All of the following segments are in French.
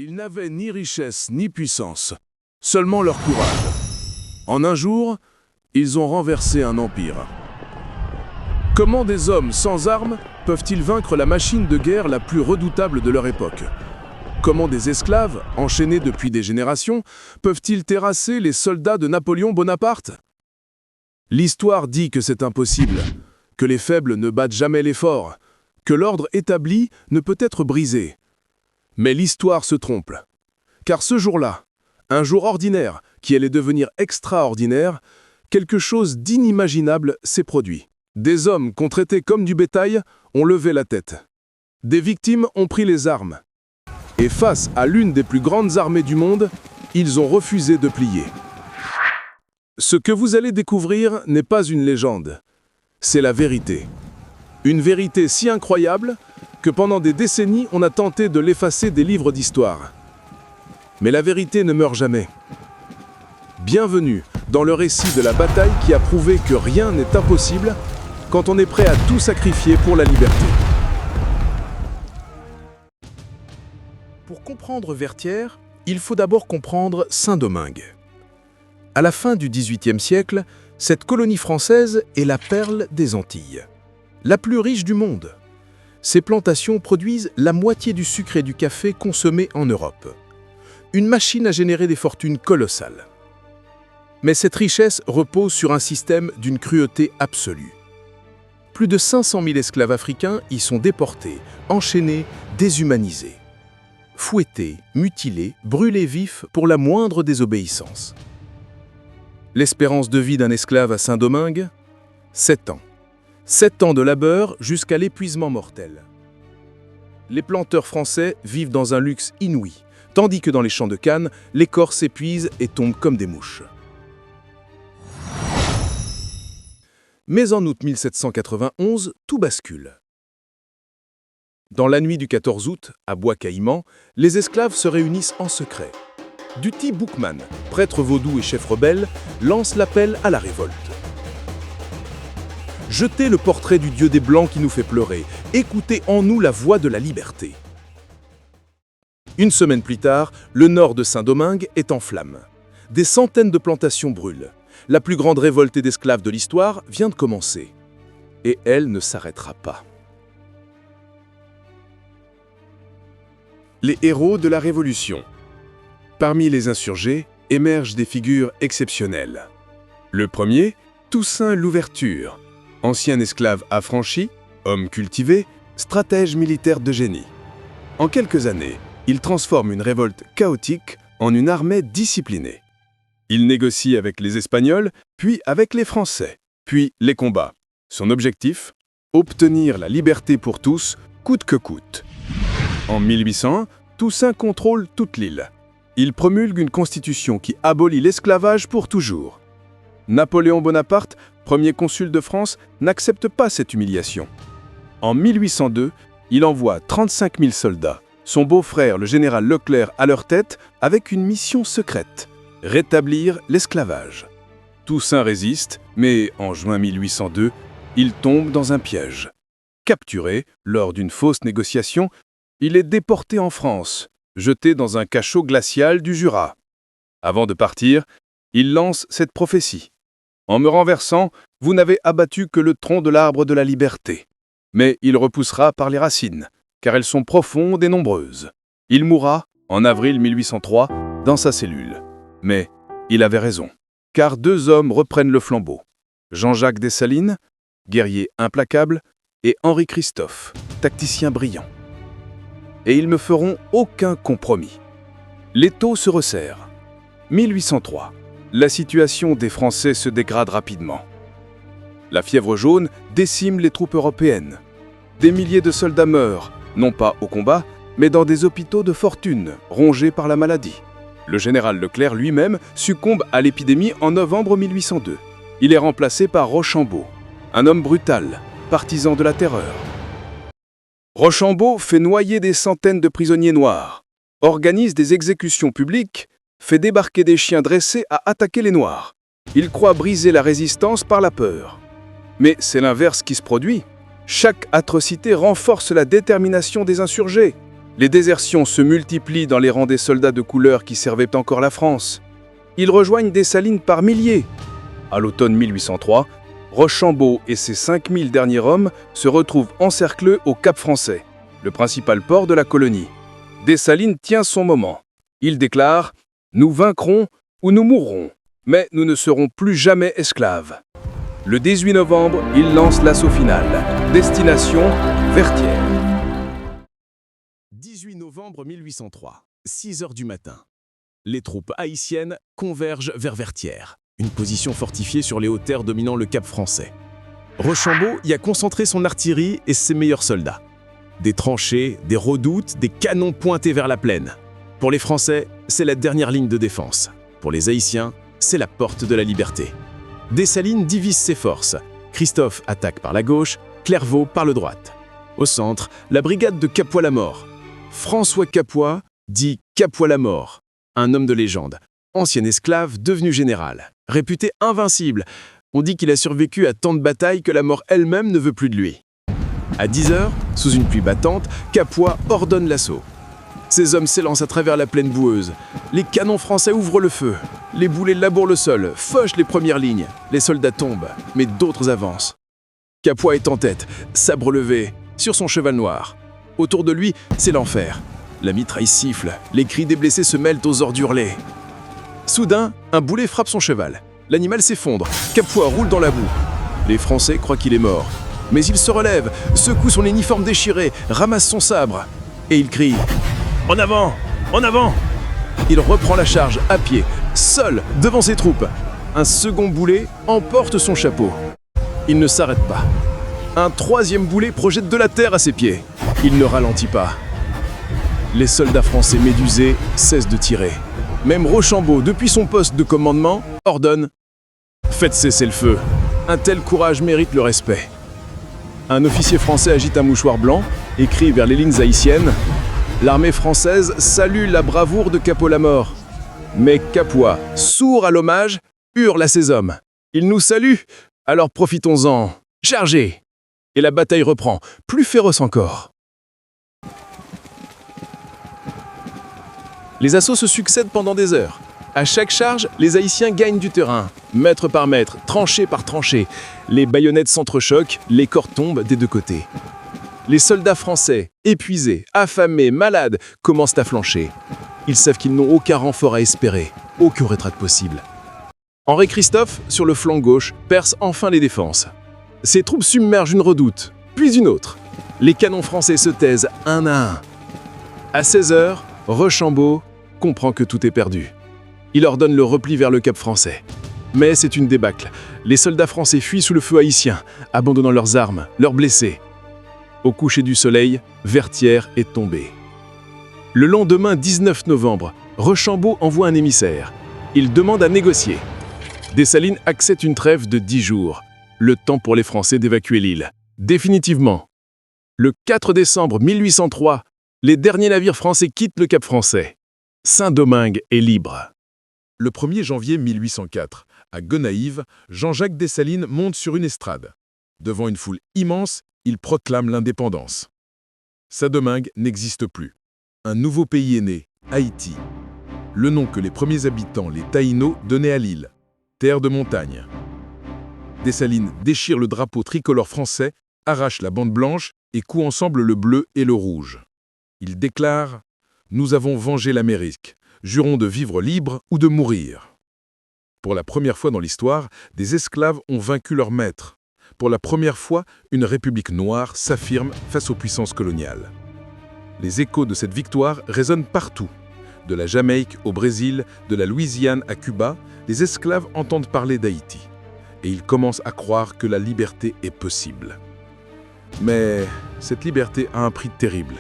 Ils n'avaient ni richesse ni puissance, seulement leur courage. En un jour, ils ont renversé un empire. Comment des hommes sans armes peuvent-ils vaincre la machine de guerre la plus redoutable de leur époque? Comment des esclaves, enchaînés depuis des générations, peuvent-ils terrasser les soldats de Napoléon Bonaparte? L'histoire dit que c'est impossible, que les faibles ne battent jamais les forts, que l'ordre établi ne peut être brisé. Mais l'histoire se trompe. Car ce jour-là, un jour ordinaire qui allait devenir extraordinaire, quelque chose d'inimaginable s'est produit. Des hommes qu'on traitait comme du bétail ont levé la tête. Des victimes ont pris les armes. Et face à l'une des plus grandes armées du monde, ils ont refusé de plier. Ce que vous allez découvrir n'est pas une légende, c'est la vérité. Une vérité si incroyable que pendant des décennies, on a tenté de l'effacer des livres d'histoire. Mais la vérité ne meurt jamais. Bienvenue dans le récit de la bataille qui a prouvé que rien n'est impossible quand on est prêt à tout sacrifier pour la liberté. Pour comprendre Vertières, il faut d'abord comprendre Saint-Domingue. À la fin du XVIIIe siècle, cette colonie française est la perle des Antilles, la plus riche du monde. Ces plantations produisent la moitié du sucre et du café consommés en Europe. Une machine à générer des fortunes colossales. Mais cette richesse repose sur un système d'une cruauté absolue. Plus de 500 000 esclaves africains y sont déportés, enchaînés, déshumanisés. Fouettés, mutilés, brûlés vifs pour la moindre désobéissance. L'espérance de vie d'un esclave à Saint-Domingue, 7 ans. 7 ans de labeur jusqu'à l'épuisement mortel. Les planteurs français vivent dans un luxe inouï, tandis que dans les champs de canne, les corps s'épuisent et tombent comme des mouches. Mais en août 1791, tout bascule. Dans la nuit du 14 août, à Bois-Caïman, les esclaves se réunissent en secret. Duty Boukman, prêtre vaudou et chef rebelle, lance l'appel à la révolte. Jetez le portrait du dieu des Blancs qui nous fait pleurer, écoutez en nous la voix de la liberté. Une semaine plus tard, le nord de Saint-Domingue est en flammes. Des centaines de plantations brûlent. La plus grande révolte d'esclaves de l'histoire vient de commencer. Et elle ne s'arrêtera pas. Les héros de la Révolution. Parmi les insurgés émergent des figures exceptionnelles. Le premier, Toussaint Louverture, ancien esclave affranchi, homme cultivé, stratège militaire de génie. En quelques années, il transforme une révolte chaotique en une armée disciplinée. Il négocie avec les Espagnols, puis avec les Français, puis les combats. Son objectif, obtenir la liberté pour tous, coûte que coûte. En 1801, Toussaint contrôle toute l'île. Il promulgue une constitution qui abolit l'esclavage pour toujours. Napoléon Bonaparte, premier consul de France, n'accepte pas cette humiliation. En 1802, il envoie 35 000 soldats, son beau-frère le général Leclerc à leur tête, avec une mission secrète, rétablir l'esclavage. Toussaint résiste, mais en juin 1802, il tombe dans un piège. Capturé lors d'une fausse négociation, il est déporté en France, jeté dans un cachot glacial du Jura. Avant de partir, il lance cette prophétie. « En me renversant, vous n'avez abattu que le tronc de l'arbre de la liberté. Mais il repoussera par les racines, car elles sont profondes et nombreuses. » Il mourra, en avril 1803, dans sa cellule. Mais il avait raison, car 2 hommes reprennent le flambeau. Jean-Jacques Dessalines, guerrier implacable, et Henri Christophe, tacticien brillant. Et ils ne feront aucun compromis. L'étau se resserre. 1803. La situation des Français se dégrade rapidement. La fièvre jaune décime les troupes européennes. Des milliers de soldats meurent, non pas au combat, mais dans des hôpitaux de fortune, rongés par la maladie. Le général Leclerc lui-même succombe à l'épidémie en novembre 1802. Il est remplacé par Rochambeau, un homme brutal, partisan de la terreur. Rochambeau fait noyer des centaines de prisonniers noirs, organise des exécutions publiques, fait débarquer des chiens dressés à attaquer les Noirs. Il croit briser la résistance par la peur. Mais c'est l'inverse qui se produit. Chaque atrocité renforce la détermination des insurgés. Les désertions se multiplient dans les rangs des soldats de couleur qui servaient encore la France. Ils rejoignent Dessalines par milliers. À l'automne 1803, Rochambeau et ses 5000 derniers hommes se retrouvent encerclés au Cap Français, le principal port de la colonie. Dessalines tient son moment. Il déclare « Nous vaincrons ou nous mourrons, mais nous ne serons plus jamais esclaves ». Le 18 novembre, il lance l'assaut final. Destination Vertières. 18 novembre 1803, 6 heures du matin. Les troupes haïtiennes convergent vers Vertières, une position fortifiée sur les hautes terres dominant le Cap Français. Rochambeau y a concentré son artillerie et ses meilleurs soldats. Des tranchées, des redoutes, des canons pointés vers la plaine. Pour les Français, c'est la dernière ligne de défense. Pour les Haïtiens, c'est la porte de la liberté. Dessalines divise ses forces. Christophe attaque par la gauche, Clairvaux par le droite. Au centre, la brigade de Capois-la-Mort. François Capois, dit Capois-la-Mort, un homme de légende, ancien esclave devenu général, réputé invincible. On dit qu'il a survécu à tant de batailles que la mort elle-même ne veut plus de lui. À 10 heures, sous une pluie battante, Capois ordonne l'assaut. Ses hommes s'élancent à travers la plaine boueuse. Les canons français ouvrent le feu. Les boulets labourent le sol, fauchent les premières lignes. Les soldats tombent, mais d'autres avancent. Capois est en tête, sabre levé, sur son cheval noir. Autour de lui, c'est l'enfer. La mitraille siffle, les cris des blessés se mêlent aux ordres hurlés. Soudain, un boulet frappe son cheval. L'animal s'effondre, Capois roule dans la boue. Les Français croient qu'il est mort. Mais il se relève, secoue son uniforme déchiré, ramasse son sabre. Et il crie « En avant! En avant !» Il reprend la charge, à pied, seul, devant ses troupes. Un second boulet emporte son chapeau. Il ne s'arrête pas. Un troisième boulet projette de la terre à ses pieds. Il ne ralentit pas. Les soldats français médusés cessent de tirer. Même Rochambeau, depuis son poste de commandement, ordonne « Faites cesser le feu. Un tel courage mérite le respect. » Un officier français agite un mouchoir blanc, écrit vers les lignes haïtiennes « L'armée française salue la bravoure de Capois-la-Mort. » Mais Capois, sourd à l'hommage, hurle à ses hommes « Il nous salue, alors profitons-en. Chargez !» Et la bataille reprend, plus féroce encore. Les assauts se succèdent pendant des heures. À chaque charge, les Haïtiens gagnent du terrain, mètre par mètre, tranchée par tranchée. Les baïonnettes s'entrechoquent, les corps tombent des deux côtés. Les soldats français, épuisés, affamés, malades, commencent à flancher. Ils savent qu'ils n'ont aucun renfort à espérer, aucune retraite possible. Henri Christophe, sur le flanc gauche, perce enfin les défenses. Ses troupes submergent une redoute, puis une autre. Les canons français se taisent un à un. À 16 heures, Rochambeau comprend que tout est perdu. Il ordonne le repli vers le Cap Français. Mais c'est une débâcle. Les soldats français fuient sous le feu haïtien, abandonnant leurs armes, leurs blessés. Au coucher du soleil, Vertières est tombée. Le lendemain 19 novembre, Rochambeau envoie un émissaire. Il demande à négocier. Dessalines accepte une trêve de 10 jours. Le temps pour les Français d'évacuer l'île. Définitivement. Le 4 décembre 1803, les derniers navires français quittent le Cap Français. Saint-Domingue est libre. Le 1er janvier 1804, à Gonaïves, Jean-Jacques Dessalines monte sur une estrade. Devant une foule immense, il proclame l'indépendance. Saint-Domingue n'existe plus. Un nouveau pays est né, Haïti. Le nom que les premiers habitants, les Taïnos, donnaient à l'île, terre de montagne. Dessalines déchire le drapeau tricolore français, arrache la bande blanche et coud ensemble le bleu et le rouge. Il déclare « Nous avons vengé l'Amérique. Jurons de vivre libre ou de mourir. » Pour la première fois dans l'histoire, des esclaves ont vaincu leur maître. Pour la première fois, une république noire s'affirme face aux puissances coloniales. Les échos de cette victoire résonnent partout. De la Jamaïque au Brésil, de la Louisiane à Cuba, les esclaves entendent parler d'Haïti. Et ils commencent à croire que la liberté est possible. Mais cette liberté a un prix terrible.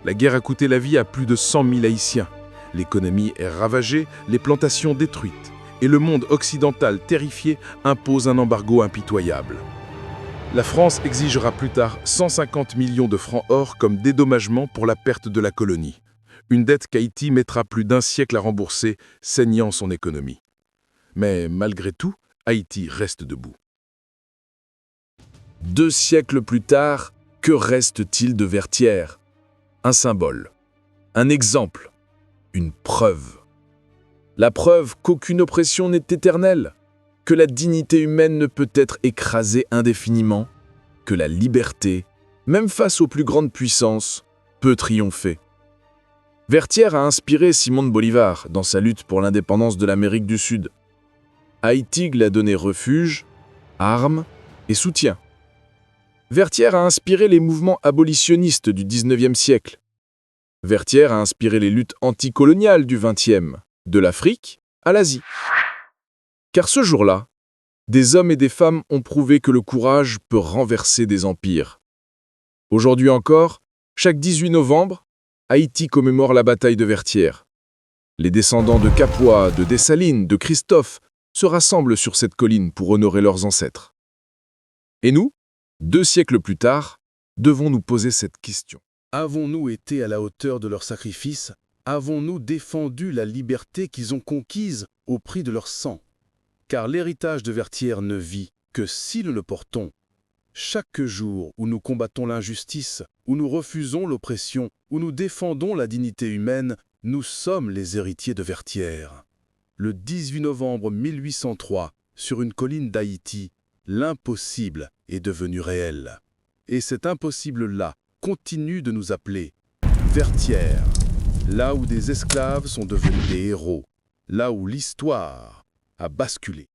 La guerre a coûté la vie à plus de 100 000 Haïtiens. L'économie est ravagée, les plantations détruites. Et le monde occidental, terrifié, impose un embargo impitoyable. La France exigera plus tard 150 millions de francs or comme dédommagement pour la perte de la colonie. Une dette qu'Haïti mettra plus d'1 siècle à rembourser, saignant son économie. Mais malgré tout, Haïti reste debout. 2 siècles plus tard, que reste-t-il de Vertières? un symbole, un exemple, une preuve. La preuve qu'aucune oppression n'est éternelle, que la dignité humaine ne peut être écrasée indéfiniment, que la liberté, même face aux plus grandes puissances, peut triompher. Vertières a inspiré Simón de Bolivar dans sa lutte pour l'indépendance de l'Amérique du Sud. Haïti lui a donné refuge, armes et soutien. Vertières a inspiré les mouvements abolitionnistes du XIXe siècle. Vertières a inspiré les luttes anticoloniales du XXe, de l'Afrique à l'Asie. Car ce jour-là, des hommes et des femmes ont prouvé que le courage peut renverser des empires. Aujourd'hui encore, chaque 18 novembre, Haïti commémore la bataille de Vertières. Les descendants de Capois, de Dessalines, de Christophe se rassemblent sur cette colline pour honorer leurs ancêtres. Et nous, 2 siècles plus tard, devons nous poser cette question. Avons-nous été à la hauteur de leur sacrifice? Avons-nous défendu la liberté qu'ils ont conquise au prix de leur sang? Car l'héritage de Vertières ne vit que si nous le portons. Chaque jour où nous combattons l'injustice, où nous refusons l'oppression, où nous défendons la dignité humaine, nous sommes les héritiers de Vertières. Le 18 novembre 1803, sur une colline d'Haïti, l'impossible est devenu réel. Et cet impossible-là continue de nous appeler Vertières, là où des esclaves sont devenus des héros, là où l'histoire a basculé.